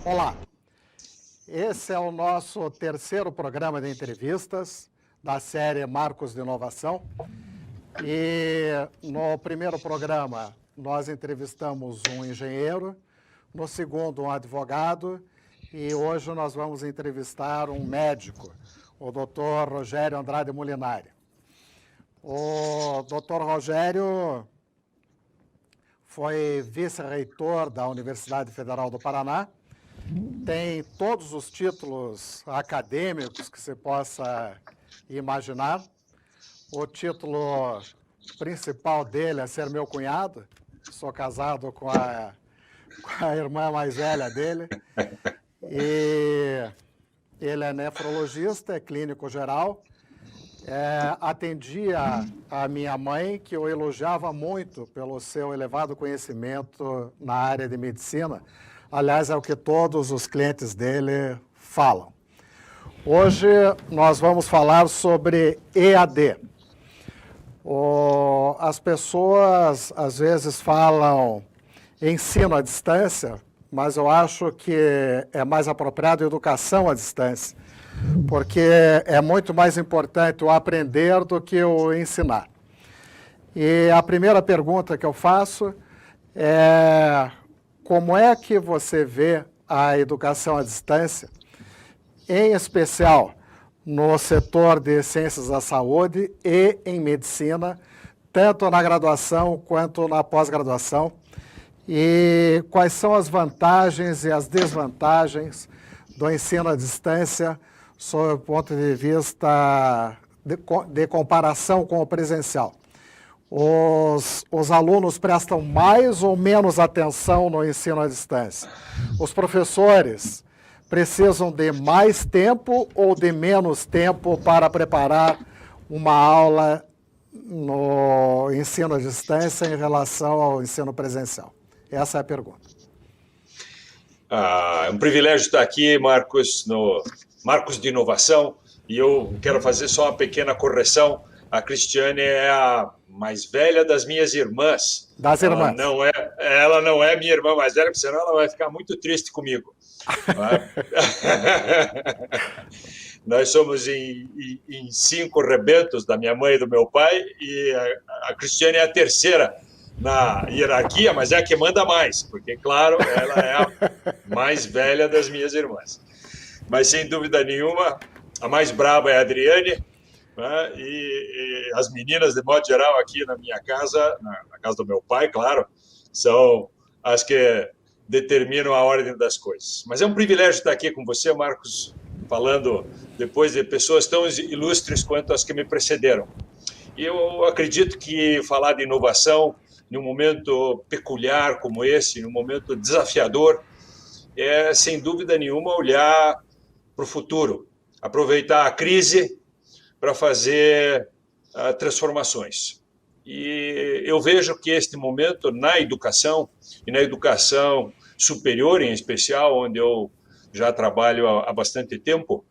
Olá, esse é o nosso terceiro programa de entrevistas da série Marcos de Inovação. E no primeiro programa nós entrevistamos um engenheiro, no segundo um advogado e hoje nós vamos entrevistar um médico, o Dr. Rogério Andrade Molinari. O Dr. Rogério foi vice-reitor da Universidade Federal do Paraná, tem todos os títulos acadêmicos que você possa imaginar. O título principal dele é ser meu cunhado. Sou casado com a irmã mais velha dele. E ele é nefrologista, é clínico geral. Atendia a minha mãe, que eu elogiava muito pelo seu elevado conhecimento na área de medicina. Aliás, é o que todos os clientes dele falam. Hoje nós vamos falar sobre EAD. As pessoas às vezes falam ensino à distância, mas eu acho que é mais apropriado educação à distância, porque é muito mais importante o aprender do que o ensinar. E a primeira pergunta que eu faço é: como é que você vê a educação à distância, em especial no setor de ciências da saúde e em medicina, tanto na graduação quanto na pós-graduação? E quais são as vantagens e as desvantagens do ensino à distância, sob o ponto de vista de comparação com o presencial? Os alunos prestam mais ou menos atenção no ensino à distância? Os professores precisam de mais tempo ou de menos tempo para preparar uma aula no ensino à distância em relação ao ensino presencial? Essa é a pergunta. É um privilégio estar aqui, Marcos, no Marcos de Inovação, e eu quero fazer só uma pequena correção. A Cristiane é a mais velha das minhas irmãs. Das irmãs. Ela não é minha irmã mais velha, porque senão ela vai ficar muito triste comigo. Nós somos em 5 rebentos, da minha mãe e do meu pai, e a Cristiane é a terceira na hierarquia, mas é a que manda mais, porque, claro, ela é a mais velha das minhas irmãs. Mas, sem dúvida nenhuma, a mais brava é a Adriane, né? E as meninas, de modo geral, aqui na minha casa, na casa do meu pai, claro, são as que determinam a ordem das coisas. Mas é um privilégio estar aqui com você, Marcos, falando depois de pessoas tão ilustres quanto as que me precederam. E eu acredito que falar de inovação num momento peculiar como esse, num momento desafiador, é, sem dúvida nenhuma, olhar para o futuro, aproveitar a crise para fazer transformações. E eu vejo que este momento na educação, e na educação superior em especial, onde eu já trabalho há bastante tempo,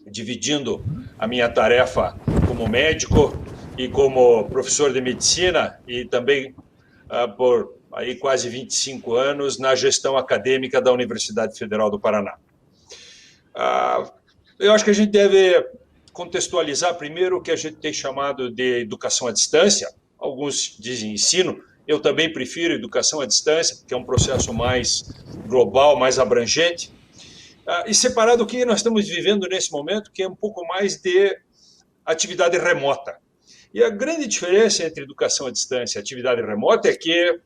dividindo a minha tarefa como médico e como professor de medicina, e também por aí quase 25 anos na gestão acadêmica da Universidade Federal do Paraná. Eu acho que a gente deve contextualizar primeiro o que a gente tem chamado de educação à distância. Alguns dizem ensino, eu também prefiro educação à distância, porque é um processo mais global, mais abrangente, e separado do que nós estamos vivendo nesse momento, que é um pouco mais de atividade remota. E a grande diferença entre educação à distância e atividade remota é que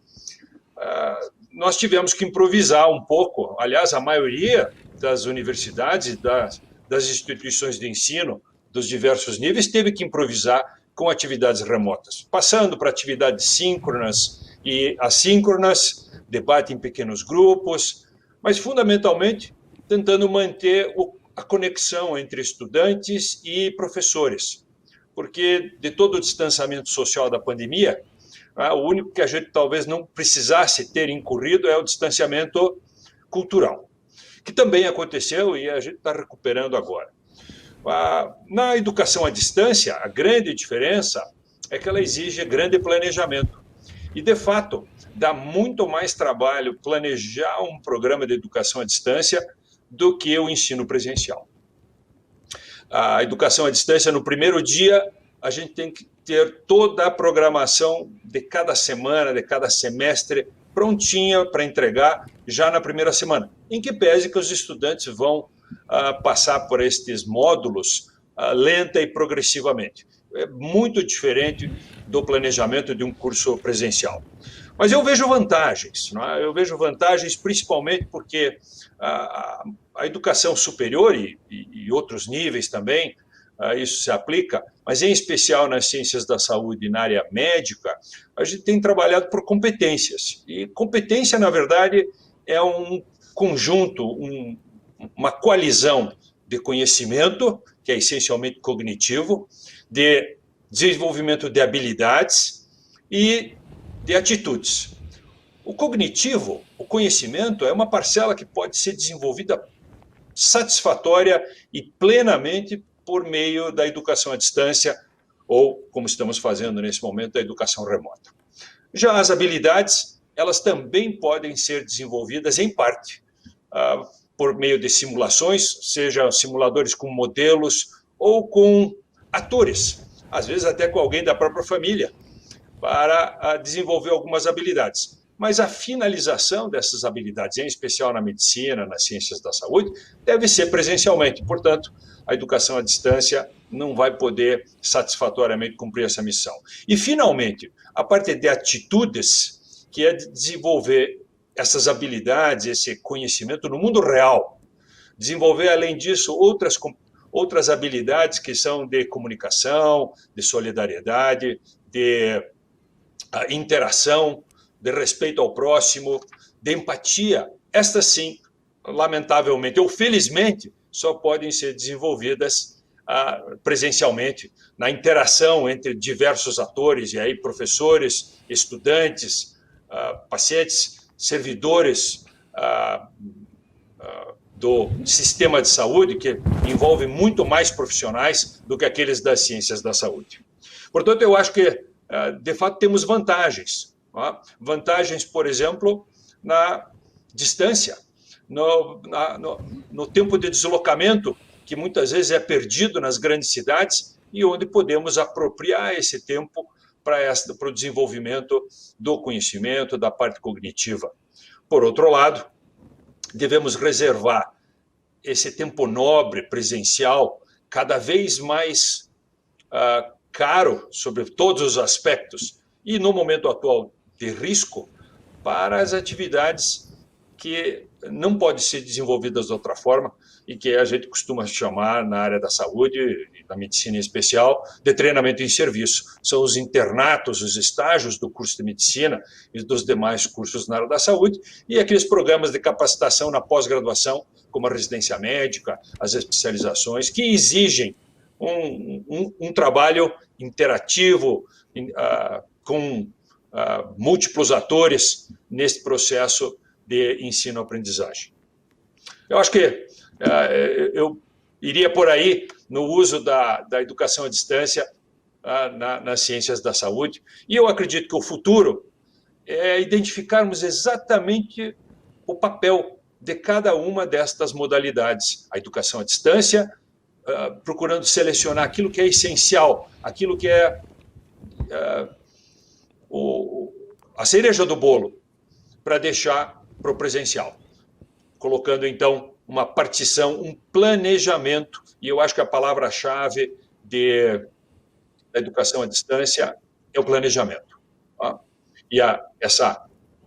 nós tivemos que improvisar um pouco. Aliás, a maioria das universidades, das instituições de ensino, dos diversos níveis, teve que improvisar com atividades remotas, passando para atividades síncronas e assíncronas, debate em pequenos grupos, mas fundamentalmente tentando manter a conexão entre estudantes e professores, porque de todo o distanciamento social da pandemia, o único que a gente talvez não precisasse ter incorrido é o distanciamento cultural, que também aconteceu e a gente está recuperando agora. Na educação à distância, a grande diferença é que ela exige grande planejamento. E, de fato, dá muito mais trabalho planejar um programa de educação à distância do que o ensino presencial. A educação à distância, no primeiro dia, a gente tem que ter toda a programação de cada semana, de cada semestre, prontinha para entregar já na primeira semana, em que pese que os estudantes vão passar por estes módulos lenta e progressivamente. É muito diferente do planejamento de um curso presencial. Mas eu vejo vantagens, não é? Eu vejo vantagens principalmente porque a educação superior e outros níveis também, isso se aplica, mas em especial nas ciências da saúde e na área médica, a gente tem trabalhado por competências. E competência, na verdade, é um conjunto, uma coalizão de conhecimento, que é essencialmente cognitivo, de desenvolvimento de habilidades e de atitudes. O cognitivo, o conhecimento, é uma parcela que pode ser desenvolvida satisfatória e plenamente por meio da educação à distância ou, como estamos fazendo nesse momento, da educação remota. Já as habilidades, elas também podem ser desenvolvidas, em parte, por meio de simulações, seja simuladores com modelos ou com atores, às vezes até com alguém da própria família, para desenvolver algumas habilidades. Mas a finalização dessas habilidades, em especial na medicina, nas ciências da saúde, deve ser presencialmente. Portanto, a educação à distância não vai poder satisfatoriamente cumprir essa missão. E, finalmente, a parte de atitudes, que é de desenvolver essas habilidades, esse conhecimento no mundo real. Desenvolver, além disso, outras habilidades que são de comunicação, de solidariedade, de interação, de respeito ao próximo, de empatia. Estas, sim, lamentavelmente ou felizmente, só podem ser desenvolvidas presencialmente, na interação entre diversos atores, e aí professores, estudantes, pacientes, servidores do sistema de saúde, que envolve muito mais profissionais do que aqueles das ciências da saúde. Portanto, eu acho que, de fato, temos vantagens. Vantagens, por exemplo, na distância, no tempo de deslocamento, que muitas vezes é perdido nas grandes cidades, e onde podemos apropriar esse tempo para o desenvolvimento do conhecimento, da parte cognitiva. Por outro lado, devemos reservar esse tempo nobre, presencial, cada vez mais caro sobre todos os aspectos, e no momento atual de risco, para as atividades que não podem ser desenvolvidas de outra forma e que a gente costuma chamar, na área da saúde e da medicina em especial, de treinamento em serviço. São os internatos, os estágios do curso de medicina e dos demais cursos na área da saúde, e aqueles programas de capacitação na pós-graduação, como a residência médica, as especializações, que exigem um trabalho interativo, com múltiplos atores nesse processo de ensino-aprendizagem. Eu acho que eu iria por aí no uso da educação à distância nas ciências da saúde, e eu acredito que o futuro é identificarmos exatamente o papel de cada uma destas modalidades. A educação à distância, procurando selecionar aquilo que é essencial, aquilo que é a cereja do bolo, para deixar para o presencial, colocando, então, uma partição, um planejamento, e eu acho que a palavra-chave da educação à distância é o planejamento. E essa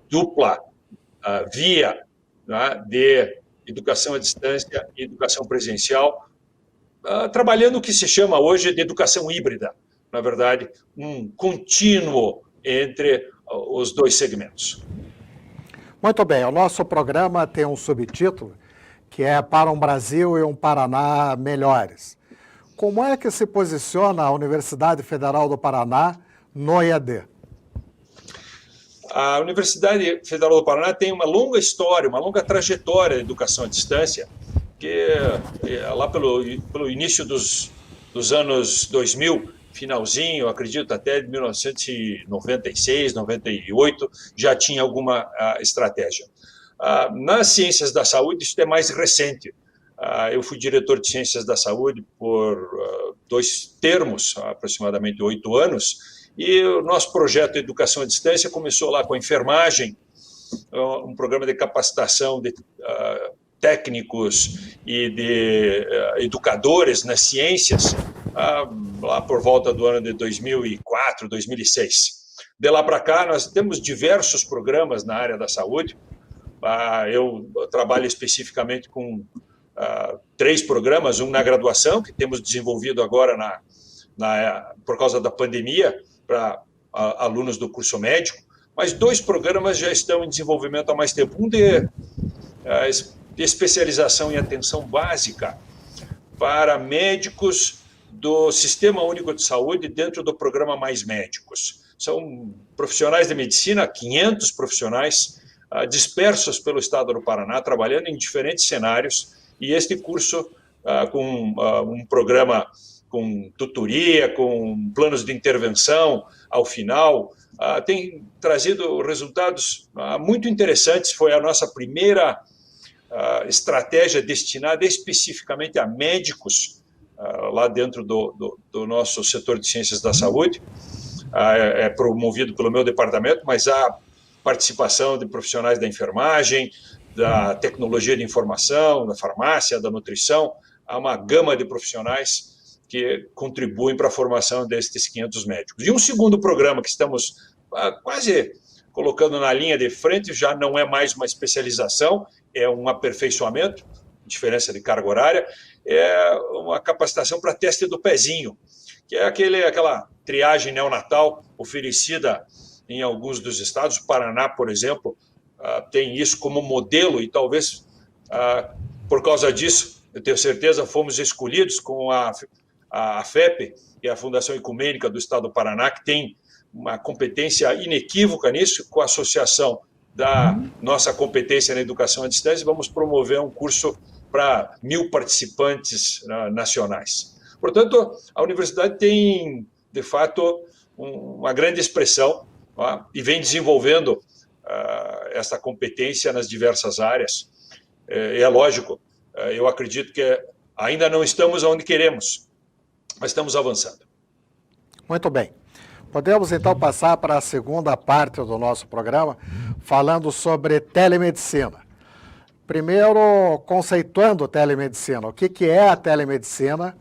dupla via de educação à distância e educação presencial, trabalhando o que se chama hoje de educação híbrida, na verdade, um contínuo entre os dois segmentos. Muito bem, o nosso programa tem um subtítulo que é Para um Brasil e um Paraná Melhores. Como é que se posiciona a Universidade Federal do Paraná no EAD? A Universidade Federal do Paraná tem uma longa história, uma longa trajetória de educação à distância, que lá pelo início dos anos 2000 finalzinho, acredito até de 1996, 98, já tinha alguma estratégia. Nas ciências da saúde, isso é mais recente. Eu fui diretor de ciências da saúde por 2 termos, aproximadamente 8 anos, e o nosso projeto Educação à Distância começou lá com a enfermagem, um programa de capacitação de técnicos e de educadores nas ciências, lá por volta do ano de 2004, 2006. De lá para cá, nós temos diversos programas na área da saúde. Eu trabalho especificamente com 3 programas, um na graduação, que temos desenvolvido agora por causa da pandemia, para alunos do curso médico, mas 2 programas já estão em desenvolvimento há mais tempo. Um de especialização em atenção básica para médicos do Sistema Único de Saúde dentro do programa Mais Médicos. São profissionais de medicina, 500 profissionais dispersos pelo estado do Paraná, trabalhando em diferentes cenários, e este curso, com um programa com tutoria, com planos de intervenção ao final, tem trazido resultados muito interessantes. Foi a nossa primeira estratégia destinada especificamente a médicos lá dentro do nosso setor de ciências da saúde. É promovido pelo meu departamento, mas há participação de profissionais da enfermagem, da tecnologia de informação, da farmácia, da nutrição. Há uma gama de profissionais que contribuem para a formação destes 500 médicos. E um segundo programa que estamos quase colocando na linha de frente, já não é mais uma especialização, é um aperfeiçoamento, diferença de carga horária, é uma capacitação para teste do pezinho, que é aquela triagem neonatal oferecida em alguns dos estados. O Paraná, por exemplo, tem isso como modelo, e talvez por causa disso, eu tenho certeza, fomos escolhidos com a FEP, que é a Fundação Ecumênica do Estado do Paraná, que tem uma competência inequívoca nisso. Com a associação da nossa competência na educação à distância, vamos promover um curso para 1.000 participantes nacionais. Portanto, a universidade tem, de fato, uma grande expressão, e vem desenvolvendo essa competência nas diversas áreas. É lógico, eu acredito que ainda não estamos onde queremos, mas estamos avançando. Muito bem. Podemos então passar para a segunda parte do nosso programa, falando sobre telemedicina. Primeiro, conceituando telemedicina. O que é a telemedicina?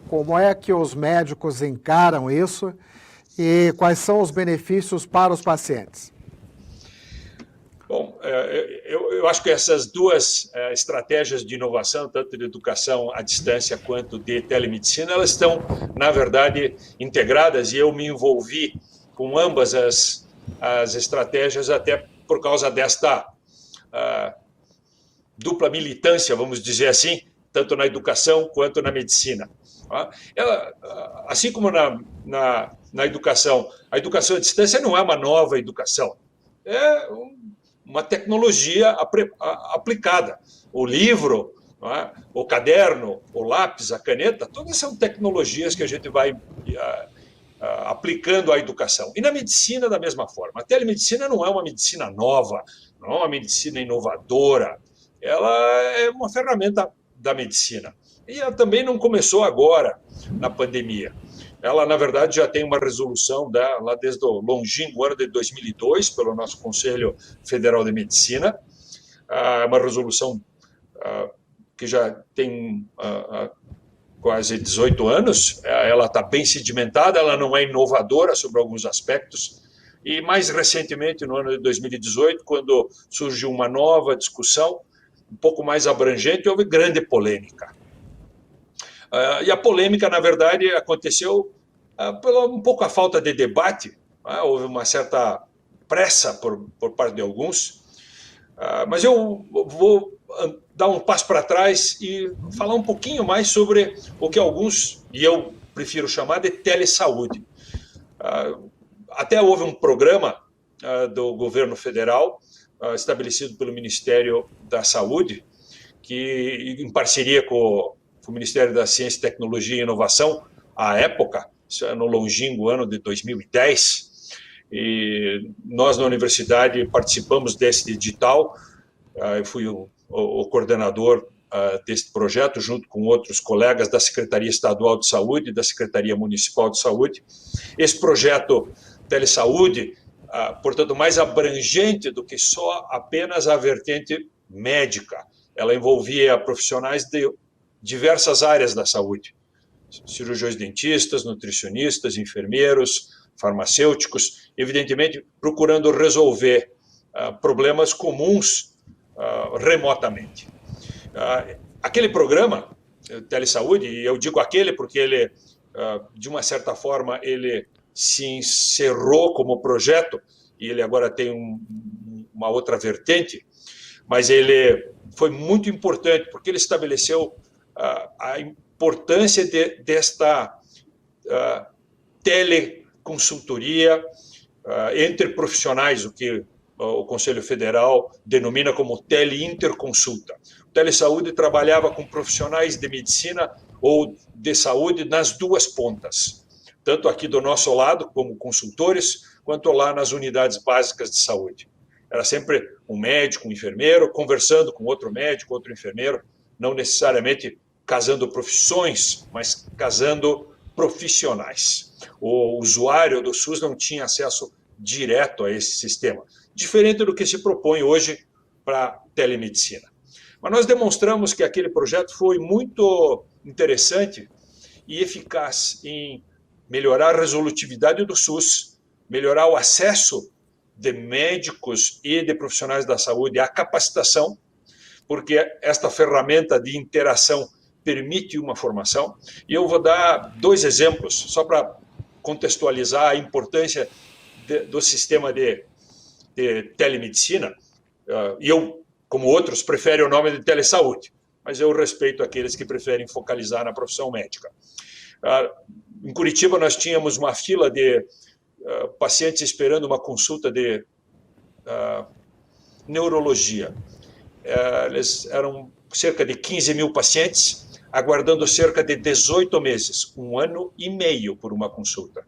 Como é que os médicos encaram isso? E quais são os benefícios para os pacientes? Bom, eu acho que essas 2 estratégias de inovação, tanto de educação à distância quanto de telemedicina, elas estão, na verdade, integradas, e eu me envolvi com ambas as estratégias até por causa desta dupla militância, vamos dizer assim, tanto na educação quanto na medicina. Assim como na educação, a educação à distância não é uma nova educação, é uma tecnologia aplicada. O livro, o caderno, o lápis, a caneta, todas são tecnologias que a gente vai aplicando à educação. E na medicina, da mesma forma. A telemedicina não é uma medicina nova, não é uma medicina inovadora, ela é uma ferramenta da medicina. E ela também não começou agora, na pandemia. Ela, na verdade, já tem uma resolução lá desde o longínquo ano de 2002, pelo nosso Conselho Federal de Medicina, uma resolução que já tem quase 18 anos. Ela está bem sedimentada, ela não é inovadora sobre alguns aspectos, e mais recentemente, no ano de 2018, quando surgiu uma nova discussão, um pouco mais abrangente, houve grande polêmica. E a polêmica, na verdade, aconteceu por um pouco a falta de debate. Houve uma certa pressa por parte de alguns. Mas eu vou dar um passo para trás e falar um pouquinho mais sobre o que alguns, e eu prefiro chamar de telesaúde. Até houve um programa do governo federal, estabelecido pelo Ministério da Saúde, que, em parceria com o Ministério da Ciência, Tecnologia e Inovação, à época, isso é no longínquo ano de 2010, e nós na universidade participamos desse edital. Eu fui o coordenador desse projeto, junto com outros colegas da Secretaria Estadual de Saúde e da Secretaria Municipal de Saúde. Esse projeto Telesaúde, portanto, mais abrangente do que só apenas a vertente médica. Ela envolvia profissionais de diversas áreas da saúde, cirurgiões dentistas, nutricionistas, enfermeiros, farmacêuticos, evidentemente procurando resolver problemas comuns remotamente. Aquele programa, Telesaúde, e eu digo aquele porque ele, de uma certa forma, ele se encerrou como projeto, e ele agora tem uma outra vertente, mas ele foi muito importante, porque ele estabeleceu a importância desta teleconsultoria entre profissionais, o que o Conselho Federal denomina como teleinterconsulta. O Telesaúde trabalhava com profissionais de medicina ou de saúde nas duas pontas, tanto aqui do nosso lado, como consultores, quanto lá nas unidades básicas de saúde. Era sempre um médico, um enfermeiro, conversando com outro médico, outro enfermeiro, não necessariamente casando profissões, mas casando profissionais. O usuário do SUS não tinha acesso direto a esse sistema, diferente do que se propõe hoje para a telemedicina. Mas nós demonstramos que aquele projeto foi muito interessante e eficaz em melhorar a resolutividade do SUS, melhorar o acesso de médicos e de profissionais da saúde à capacitação, porque esta ferramenta de interação permite uma formação. E eu vou dar 2 exemplos, só para contextualizar a importância do sistema de telemedicina. E eu, como outros, prefiro o nome de telesaúde, mas eu respeito aqueles que preferem focalizar na profissão médica. Em Curitiba, nós tínhamos uma fila de pacientes esperando uma consulta de neurologia. Eles eram cerca de 15 mil pacientes, aguardando cerca de 18 meses, 1 ano e meio por uma consulta.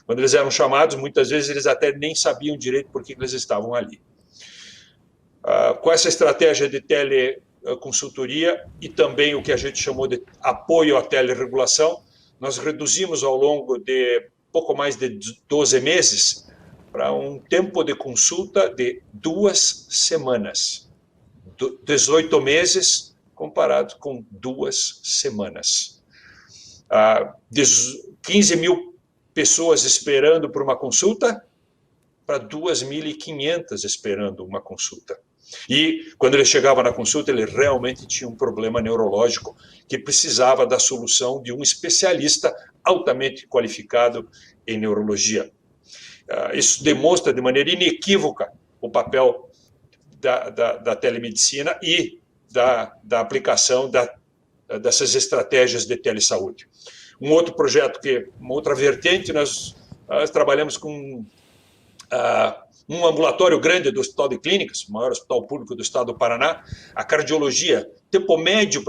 Quando eles eram chamados, muitas vezes eles até nem sabiam direito por que eles estavam ali. Com essa estratégia de teleconsultoria e também o que a gente chamou de apoio à teleregulação, nós reduzimos ao longo de pouco mais de 12 meses para um tempo de consulta de 2 semanas. 18 meses comparado com 2 semanas. 15 mil pessoas esperando por uma consulta para 2.500 esperando uma consulta. E quando ele chegava na consulta, ele realmente tinha um problema neurológico que precisava da solução de um especialista altamente qualificado em neurologia. Isso demonstra de maneira inequívoca o papel da telemedicina e da aplicação dessas estratégias de telesaúde. Um outro projeto, uma outra vertente, nós trabalhamos com um ambulatório grande do Hospital de Clínicas, o maior hospital público do estado do Paraná, a cardiologia. Tempo médio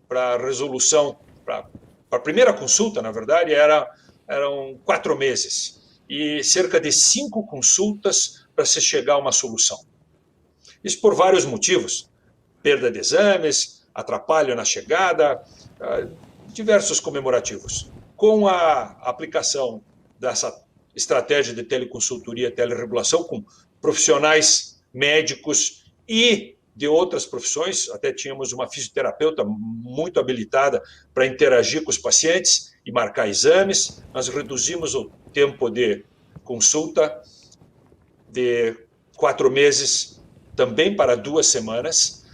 para resolução, para a primeira consulta, na verdade, eram 4 meses. E cerca de 5 consultas para se chegar a uma solução. Isso por vários motivos. Perda de exames, atrapalho na chegada, diversos comemorativos. Com a aplicação dessa estratégia de teleconsultoria, teleregulação, com profissionais médicos e de outras profissões, até tínhamos uma fisioterapeuta muito habilitada para interagir com os pacientes e marcar exames. Nós reduzimos o tempo de consulta de 4 meses também para 2 semanas.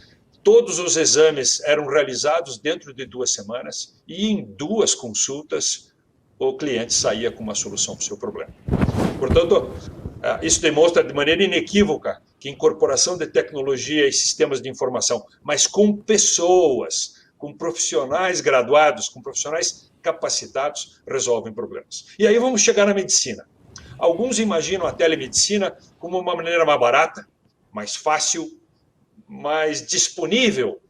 Todos os exames eram realizados dentro de 2 semanas e em 2 consultas o cliente saía com uma solução para o seu problema. Portanto, isso demonstra de maneira inequívoca que incorporação de tecnologia e sistemas de informação, mas com pessoas, com profissionais graduados, com profissionais capacitados, resolvem problemas. E aí vamos chegar na medicina. Alguns imaginam a telemedicina como uma maneira mais barata, mais fácil, mais disponível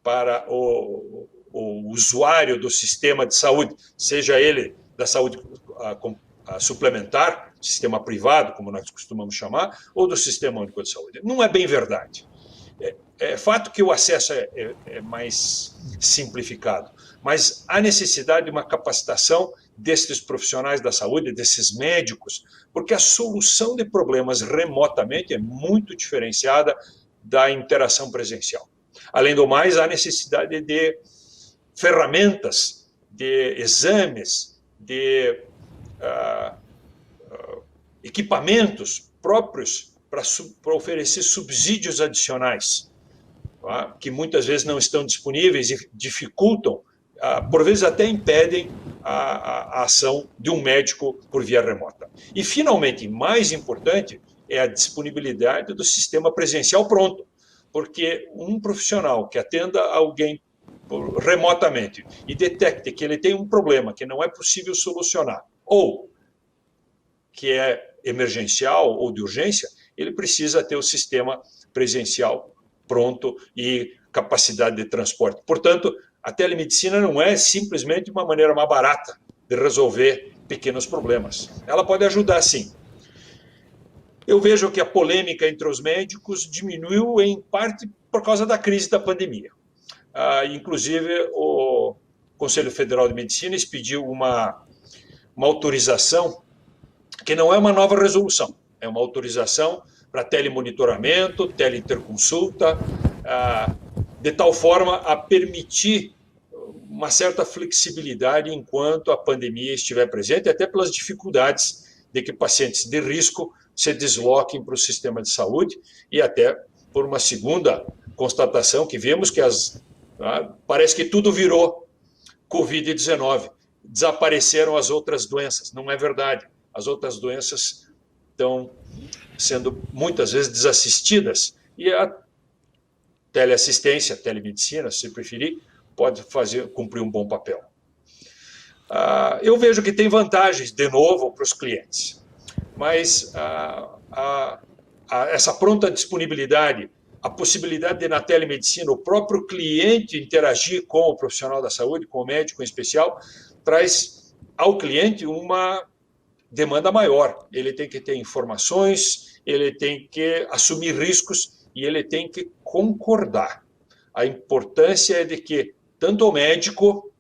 para o usuário do sistema de saúde, seja ele da saúde suplementar, sistema privado, como nós costumamos chamar, ou do Sistema Único de Saúde. Não é bem verdade. É fato que o acesso é mais simplificado, mas há necessidade de uma capacitação desses profissionais da saúde, desses médicos, porque a solução de problemas remotamente é muito diferenciada da interação presencial. Além do mais, há necessidade de ferramentas, de exames, de equipamentos próprios para oferecer subsídios adicionais, tá? Que muitas vezes não estão disponíveis e dificultam, por vezes até impedem a ação de um médico por via remota. E, finalmente, mais importante, é a disponibilidade do sistema presencial pronto, porque um profissional que atenda alguém remotamente e detecte que ele tem um problema que não é possível solucionar, ou que é emergencial ou de urgência, ele precisa ter o sistema presencial pronto e capacidade de transporte. Portanto, a telemedicina não é simplesmente uma maneira mais barata de resolver pequenos problemas. Ela pode ajudar, sim. Eu vejo que a polêmica entre os médicos diminuiu em parte por causa da crise da pandemia. Inclusive, o Conselho Federal de Medicina expediu uma autorização que não é uma nova resolução, é uma autorização para telemonitoramento, teleinterconsulta, de tal forma a permitir uma certa flexibilidade enquanto a pandemia estiver presente, até pelas dificuldades de que pacientes de risco se desloquem para o sistema de saúde e até por uma segunda constatação que vemos que parece que tudo virou Covid-19, desapareceram as outras doenças. Não é verdade. As outras doenças estão sendo muitas vezes desassistidas e a teleassistência, a telemedicina, se preferir, pode cumprir um bom papel. Eu vejo que tem vantagens, de novo, para os clientes, mas essa pronta disponibilidade, a possibilidade de, na telemedicina, o próprio cliente interagir com o profissional da saúde, com o médico em especial, traz ao cliente uma demanda maior. Ele tem que ter informações, ele tem que assumir riscos e ele tem que concordar. A importância é de que tanto o médico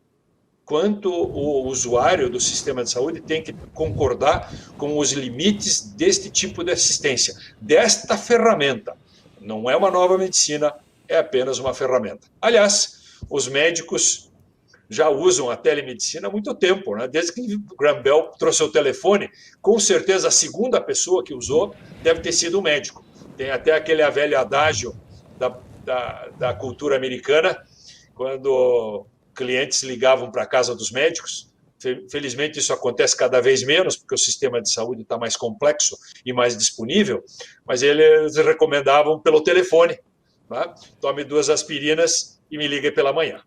quanto o usuário do sistema de saúde tem que concordar com os limites deste tipo de assistência, desta ferramenta. Não é uma nova medicina, é apenas uma ferramenta. Aliás, os médicos já usam a telemedicina há muito tempo, né? Desde que Graham Bell trouxe o telefone, com certeza a segunda pessoa que usou deve ter sido o médico. Tem até aquele velho adágio da cultura americana, quando clientes ligavam para a casa dos médicos. Felizmente isso acontece cada vez menos, porque o sistema de saúde está mais complexo e mais disponível, mas eles recomendavam pelo telefone, tá? Tome 2 aspirinas e me ligue pela manhã.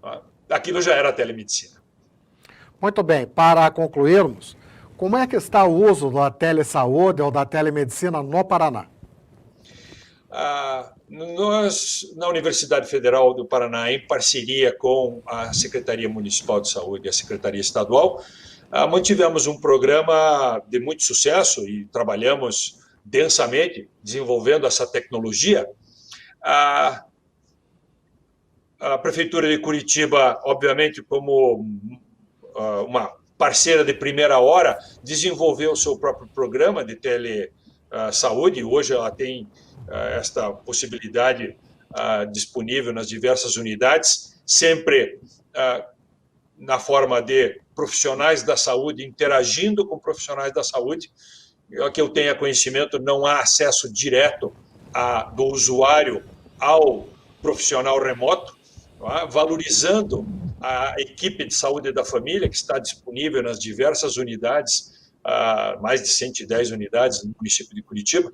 Tá? Aquilo já era telemedicina. Muito bem, para concluirmos, como é que está o uso da telesaúde ou da telemedicina no Paraná? Nós, na Universidade Federal do Paraná, em parceria com a Secretaria Municipal de Saúde e a Secretaria Estadual, mantivemos um programa de muito sucesso e trabalhamos densamente desenvolvendo essa tecnologia. A Prefeitura de Curitiba, obviamente, como uma parceira de primeira hora, desenvolveu o seu próprio programa de telesaúde. Hoje ela tem esta possibilidade disponível nas diversas unidades, sempre na forma de profissionais da saúde interagindo com profissionais da saúde. Que eu tenha conhecimento, não há acesso direto do usuário ao profissional remoto, valorizando a equipe de saúde da família, que está disponível nas diversas unidades, mais de 110 unidades no município de Curitiba.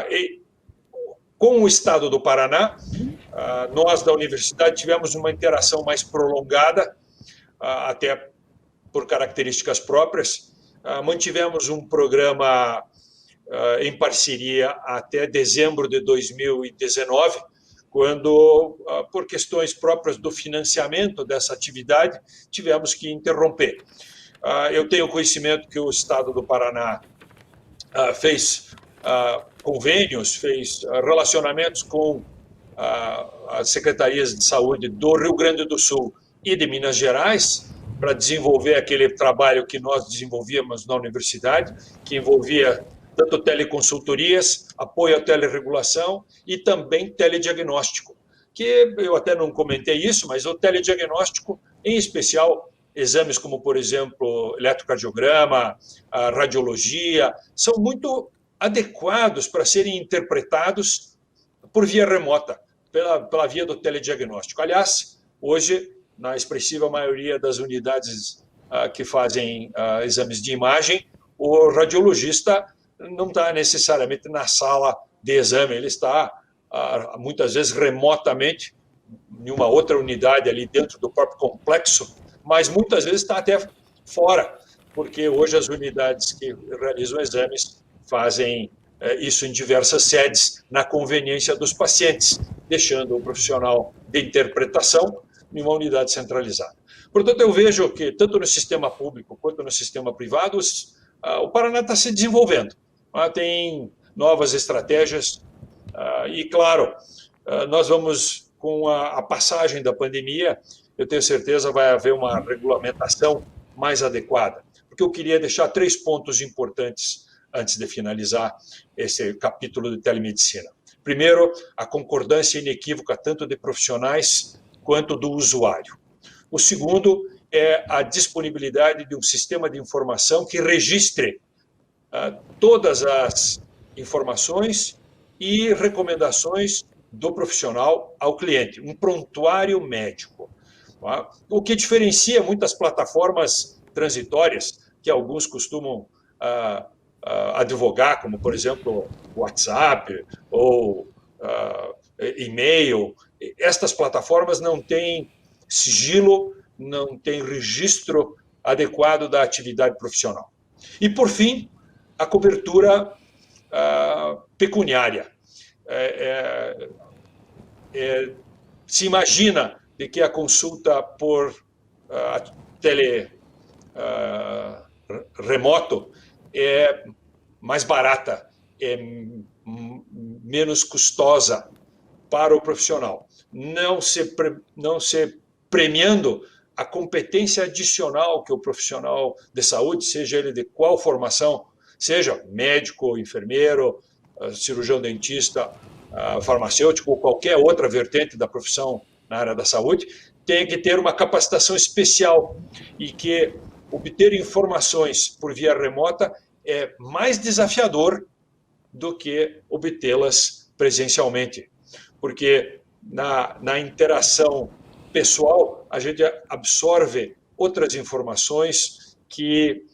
E com o Estado do Paraná, nós da universidade tivemos uma interação mais prolongada, até por características próprias. Mantivemos um programa em parceria até dezembro de 2019, quando, por questões próprias do financiamento dessa atividade, tivemos que interromper. Eu tenho conhecimento que o Estado do Paraná fez convênios, fez relacionamentos com as secretarias de saúde do Rio Grande do Sul e de Minas Gerais para desenvolver aquele trabalho que nós desenvolvíamos na universidade, que envolvia tanto teleconsultorias, apoio à telerregulação e também telediagnóstico, que eu até não comentei isso, mas o telediagnóstico, em especial, exames como, por exemplo, eletrocardiograma, a radiologia, são muito adequados para serem interpretados por via remota, pela via do telediagnóstico. Aliás, hoje, na expressiva maioria das unidades que fazem exames de imagem, o radiologista não está necessariamente na sala de exame, ele está, muitas vezes, remotamente, em uma outra unidade ali dentro do próprio complexo, mas muitas vezes está até fora, porque hoje as unidades que realizam exames fazem isso em diversas sedes, na conveniência dos pacientes, deixando o profissional de interpretação em uma unidade centralizada. Portanto, eu vejo que, tanto no sistema público quanto no sistema privado, o Paraná está se desenvolvendo. Tem novas estratégias e, claro, nós vamos, com a passagem da pandemia, eu tenho certeza vai haver uma regulamentação mais adequada. Porque eu queria deixar 3 pontos importantes antes de finalizar esse capítulo de telemedicina. Primeiro, a concordância inequívoca tanto de profissionais quanto do usuário. O segundo é a disponibilidade de um sistema de informação que registre todas as informações e recomendações do profissional ao cliente, um prontuário médico. O que diferencia muitas plataformas transitórias, que alguns costumam advogar, como, por exemplo, WhatsApp ou e-mail. Estas plataformas não têm sigilo, não têm registro adequado da atividade profissional. E, por fim, a cobertura pecuniária. Se imagina de que a consulta por remoto é mais barata, é menos custosa para o profissional, não se premiando a competência adicional que o profissional de saúde, seja ele de qual formação, seja médico, enfermeiro, cirurgião dentista, farmacêutico ou qualquer outra vertente da profissão na área da saúde, tem que ter uma capacitação especial e que obter informações por via remota é mais desafiador do que obtê-las presencialmente. Porque na interação pessoal, a gente absorve outras informações que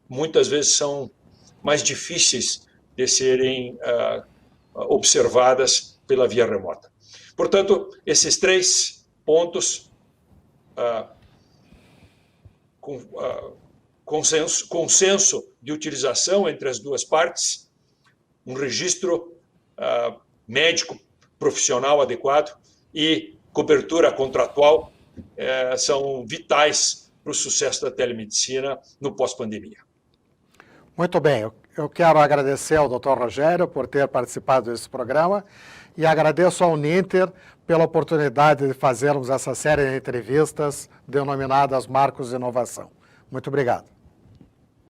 muitas vezes são mais difíceis de serem observadas pela via remota. Portanto, esses 3 pontos, consenso de utilização entre as duas partes, um registro médico profissional adequado e cobertura contratual são vitais para o sucesso da telemedicina no pós-pandemia. Muito bem, eu quero agradecer ao Dr. Rogério por ter participado desse programa e agradeço ao Uninter pela oportunidade de fazermos essa série de entrevistas denominadas Marcos de Inovação. Muito obrigado.